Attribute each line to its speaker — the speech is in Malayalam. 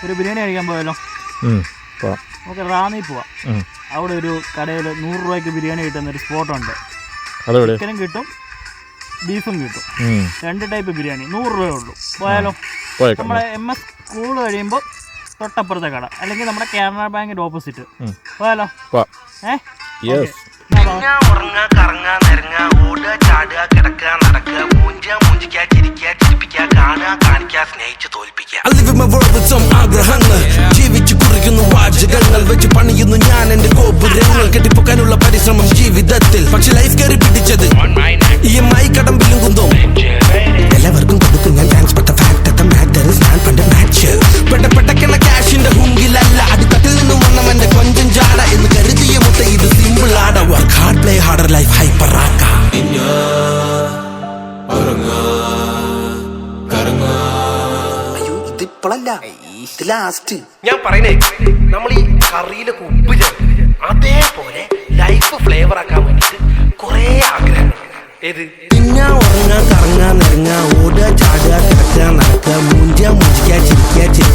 Speaker 1: ഒരു ബിരിയാണി കഴിക്കാൻ പോയാലോ? നമുക്ക് റാന്നി പോവാം. അവിടെ ഒരു കടയിൽ 100 രൂപയ്ക്ക് ബിരിയാണി കിട്ടുന്ന ഒരു സ്പോട്ടുണ്ട്. ചിക്കനും കിട്ടും ബീഫും കിട്ടും. 2 ടൈപ്പ് ബിരിയാണി 100 രൂപയേ ഉള്ളൂ. പോയാലോ? നമ്മുടെ MS സ്കൂൾ കഴിയുമ്പോൾ തൊട്ടപ്പുറത്തെ കട, അല്ലെങ്കിൽ നമ്മുടെ കാനറ ബാങ്കിന്റെ ഓപ്പോസിറ്റ്. പോയാലോ?
Speaker 2: ജീവിച്ചു കുറിക്കുന്നു വാചകങ്ങൾ വെച്ച് പണിയുന്നു ഞാൻ എന്റെ ഗോപുരങ്ങൾ. കെട്ടിപ്പൊക്കാനുള്ള പരിശ്രമം ജീവിതത്തിൽ, പക്ഷെ ലൈഫ് കയറി പിടിച്ചത് EMI കടം വിലുകുന്നു. എല്ലാവർക്കും കൊടുക്കും ഞാൻ thanks, but the fact that the matter is ഞാൻ പണ്ട് മാച്ച് പെട്ടപ്പെട്ട ക്യാഷിന്റെ ഹുങ്കിലല്ല, അടുക്കത്തിൽ നിന്നും വന്നവന്റെ കൊഞ്ചം ചാട എന്ന് കരുതിയ മുട്ട. ഇത് സിമ്പിൾ ആട, work hard play harder, life hyper ആക്ക. അയ്യോ ഇതിപ്പോഴല്ല, ഇത് ലാസ്റ്റ്. ഞാൻ പറയുന്നേ, നമ്മൾ ഈ കറിയിലൊക്കെ ഉപ്പ് ചേർത്ത് അതേപോലെ ലൈഫ് ഫ്ലേവർ ആക്കാൻ വേണ്ടിട്ട് കുറെ ആഗ്രഹങ്ങൾ. ഏത് തിന്നാ ഉറങ്ങാൻ